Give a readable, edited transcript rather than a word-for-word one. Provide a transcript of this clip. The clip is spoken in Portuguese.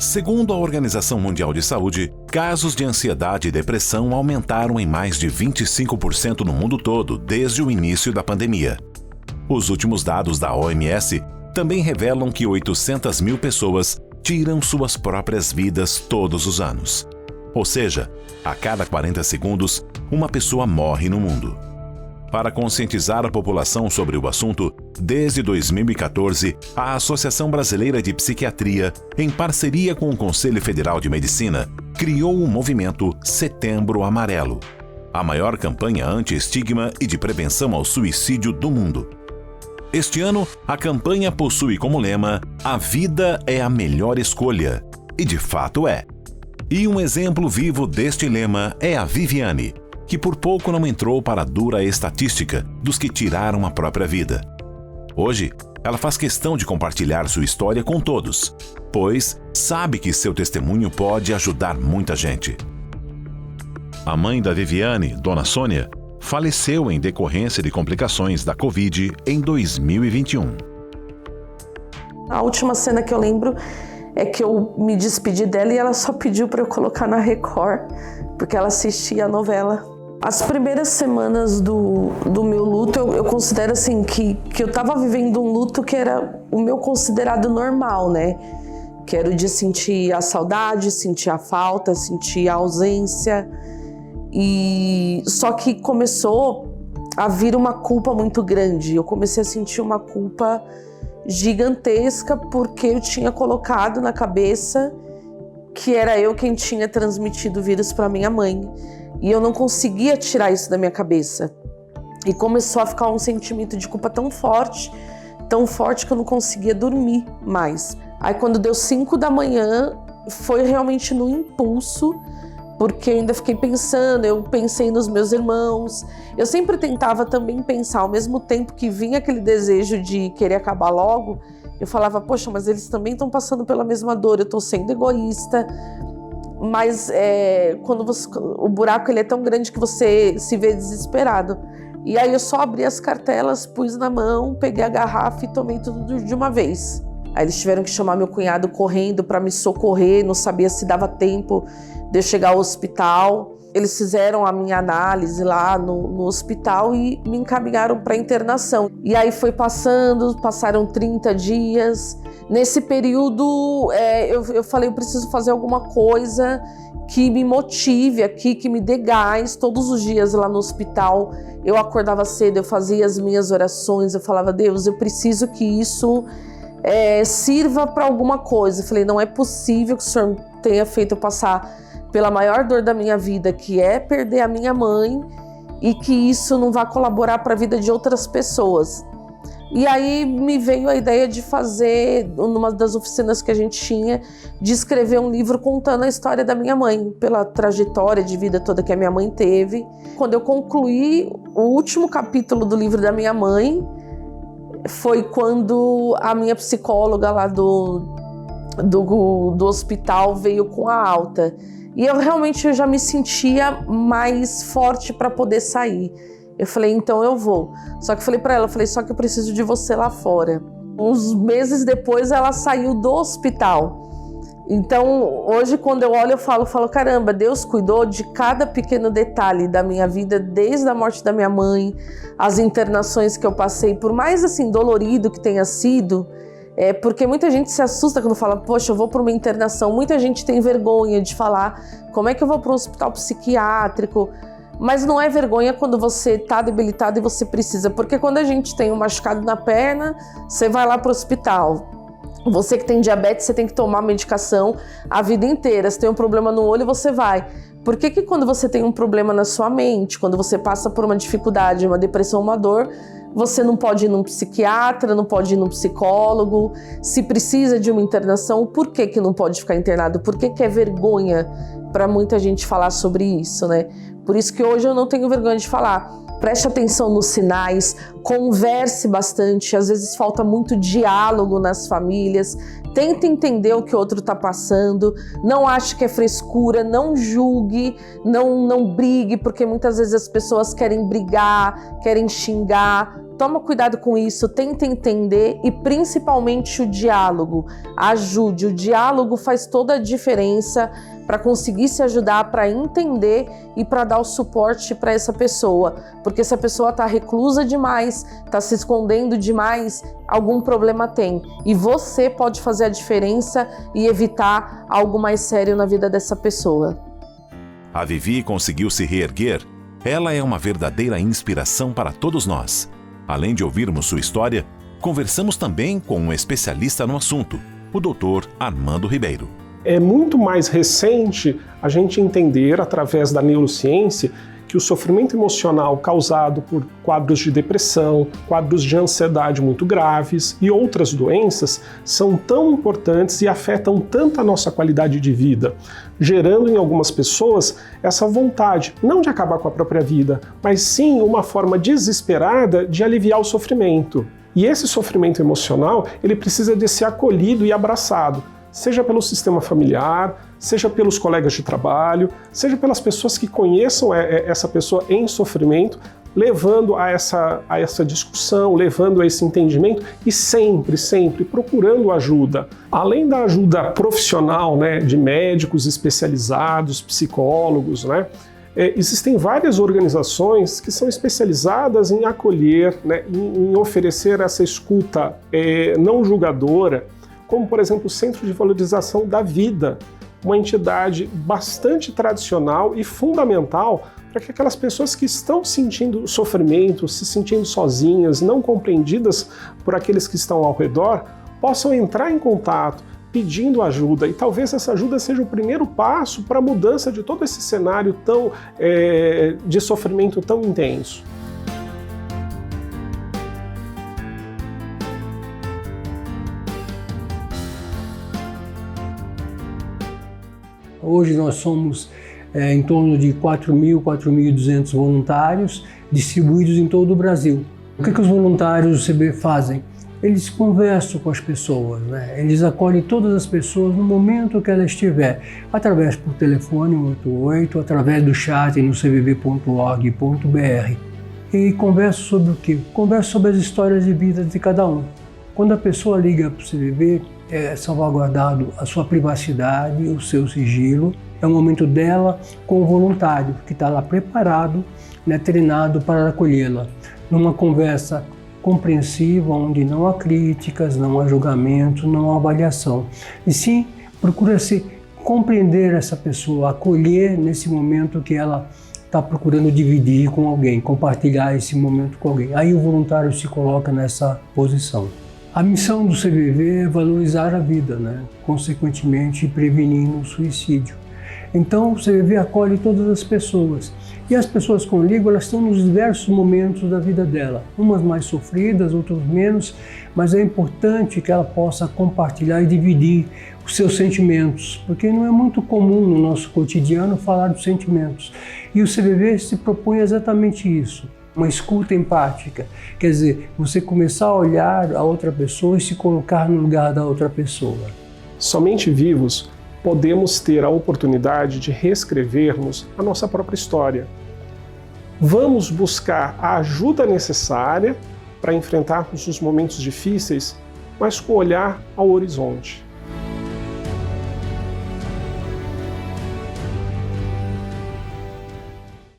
Segundo a Organização Mundial de Saúde, casos de ansiedade e depressão aumentaram em mais de 25% no mundo todo desde o início da pandemia. Os últimos dados da OMS também revelam que 800 mil pessoas tiram suas próprias vidas todos os anos. Ou seja, a cada 40 segundos, uma pessoa morre no mundo. Para conscientizar a população sobre o assunto, desde 2014, a Associação Brasileira de Psiquiatria, em parceria com o Conselho Federal de Medicina, criou o movimento Setembro Amarelo, a maior campanha anti-estigma e de prevenção ao suicídio do mundo. Este ano, a campanha possui como lema "A vida é a melhor escolha", e de fato é. E um exemplo vivo deste lema é a Viviane, que por pouco não entrou para a dura estatística dos que tiraram a própria vida. Hoje, ela faz questão de compartilhar sua história com todos, pois sabe que seu testemunho pode ajudar muita gente. A mãe da Viviane, Dona Sônia, faleceu em decorrência de complicações da Covid em 2021. A última cena que eu lembro é que eu me despedi dela e ela só pediu para eu colocar na Record, porque ela assistia a novela. As primeiras semanas do meu luto, eu considero assim que eu tava vivendo um luto que era o meu considerado normal, né? Que era o de sentir a saudade, sentir a falta, sentir a ausência. E só que começou a vir uma culpa muito grande. Eu comecei a sentir uma culpa gigantesca porque eu tinha colocado na cabeça que era eu quem tinha transmitido o vírus para minha mãe. E eu não conseguia tirar isso da minha cabeça. E começou a ficar um sentimento de culpa tão forte que eu não conseguia dormir mais. Aí quando deu 5 da manhã, foi realmente no impulso, porque eu ainda fiquei pensando, eu pensei nos meus irmãos. Eu sempre tentava também pensar, ao mesmo tempo que vinha aquele desejo de querer acabar logo, eu falava, poxa, mas eles também estão passando pela mesma dor, eu estou sendo egoísta. Mas quando o buraco ele é tão grande que você se vê desesperado. E aí eu só abri as cartelas, pus na mão, peguei a garrafa e tomei tudo de uma vez. Aí eles tiveram que chamar meu cunhado correndo para me socorrer, não sabia se dava tempo de eu chegar ao hospital. Eles fizeram a minha análise lá no hospital e me encaminharam para internação. E aí passaram 30 dias. Nesse período, eu falei, eu preciso fazer alguma coisa que me motive aqui, que me dê gás. Todos os dias lá no hospital, eu acordava cedo, eu fazia as minhas orações, eu falava, Deus, eu preciso que isso sirva para alguma coisa. Eu falei, não é possível que o Senhor tenha feito eu passar pela maior dor da minha vida, que é perder a minha mãe, e que isso não vá colaborar para a vida de outras pessoas. E aí me veio a ideia de fazer, numa das oficinas que a gente tinha, de escrever um livro contando a história da minha mãe, pela trajetória de vida toda que a minha mãe teve. Quando eu concluí o último capítulo do livro da minha mãe, foi quando a minha psicóloga lá do hospital veio com a alta. E eu realmente já me sentia mais forte para poder sair. Eu falei, então eu vou. Só que eu falei para ela, só que eu preciso de você lá fora. Uns meses depois ela saiu do hospital. Então hoje quando eu olho eu falo, caramba, Deus cuidou de cada pequeno detalhe da minha vida, desde a morte da minha mãe, as internações que eu passei, por mais assim dolorido que tenha sido, porque muita gente se assusta quando fala, poxa, eu vou para uma internação. Muita gente tem vergonha de falar, como é que eu vou para um hospital psiquiátrico? Mas não é vergonha quando você está debilitado e você precisa, porque quando a gente tem um machucado na perna, você vai lá para o hospital. Você que tem diabetes, você tem que tomar medicação a vida inteira. Se tem um problema no olho, você vai. Por que quando você tem um problema na sua mente, quando você passa por uma dificuldade, uma depressão, uma dor, você não pode ir num psiquiatra, não pode ir num psicólogo? Se precisa de uma internação, por que não pode ficar internado? Por que é vergonha para muita gente falar sobre isso, né? Por isso que hoje eu não tenho vergonha de falar. Preste atenção nos sinais, converse bastante, às vezes falta muito diálogo nas famílias, tente entender o que o outro está passando, não ache que é frescura, não julgue, não brigue, porque muitas vezes as pessoas querem brigar, querem xingar. toma cuidado com isso, tenta entender e principalmente o diálogo. Ajude, o diálogo faz toda a diferença para conseguir se ajudar, para entender e para dar o suporte para essa pessoa. Porque se a pessoa está reclusa demais, está se escondendo demais, algum problema tem. E você pode fazer a diferença e evitar algo mais sério na vida dessa pessoa. A Vivi conseguiu se reerguer. Ela é uma verdadeira inspiração para todos nós. Além de ouvirmos sua história, conversamos também com um especialista no assunto, o Dr. Armando Ribeiro. É muito mais recente a gente entender, através da neurociência, que o sofrimento emocional causado por quadros de depressão, quadros de ansiedade muito graves e outras doenças são tão importantes e afetam tanto a nossa qualidade de vida, gerando em algumas pessoas essa vontade, não de acabar com a própria vida, mas sim uma forma desesperada de aliviar o sofrimento. E esse sofrimento emocional, ele precisa de ser acolhido e abraçado, seja pelo sistema familiar, seja pelos colegas de trabalho, seja pelas pessoas que conheçam essa pessoa em sofrimento, levando a essa discussão, levando a esse entendimento e sempre procurando ajuda. Além da ajuda profissional, né, de médicos especializados, psicólogos, né, existem várias organizações que são especializadas em acolher, né, em oferecer essa escuta não julgadora, como, por exemplo, o Centro de Valorização da Vida, uma entidade bastante tradicional e fundamental para que aquelas pessoas que estão sentindo sofrimento, se sentindo sozinhas, não compreendidas por aqueles que estão ao redor, possam entrar em contato, pedindo ajuda, e talvez essa ajuda seja o primeiro passo para a mudança de todo esse cenário de sofrimento tão intenso. Hoje nós somos em torno de 4.000, 4.200 voluntários distribuídos em todo o Brasil. O que os voluntários do CB fazem? Eles conversam com as pessoas, né? Eles acolhem todas as pessoas no momento que ela estiver, através por telefone 188, através do chat no cvv.org.br. E conversam sobre o quê? Conversam sobre as histórias de vida de cada um. Quando a pessoa liga para o CVV, é salvaguardado a sua privacidade, o seu sigilo. É o momento dela com o voluntário, que está lá preparado, né, treinado para acolhê-la. Numa conversa compreensiva, onde não há críticas, não há julgamento, não há avaliação. E sim, procura-se compreender essa pessoa, acolher nesse momento que ela está procurando dividir com alguém, compartilhar esse momento com alguém. Aí o voluntário se coloca nessa posição. A missão do CVV é valorizar a vida, né? Consequentemente prevenindo o suicídio. Então o CVV acolhe todas as pessoas. E as pessoas com LIGO, elas estão nos diversos momentos da vida dela. Umas mais sofridas, outras menos, mas é importante que ela possa compartilhar e dividir os seus sentimentos, porque não é muito comum no nosso cotidiano falar dos sentimentos. E o CVV se propõe exatamente isso. Uma escuta empática, quer dizer, você começar a olhar a outra pessoa e se colocar no lugar da outra pessoa. Somente vivos podemos ter a oportunidade de reescrevermos a nossa própria história. Vamos buscar a ajuda necessária para enfrentarmos os momentos difíceis, mas com o olhar ao horizonte.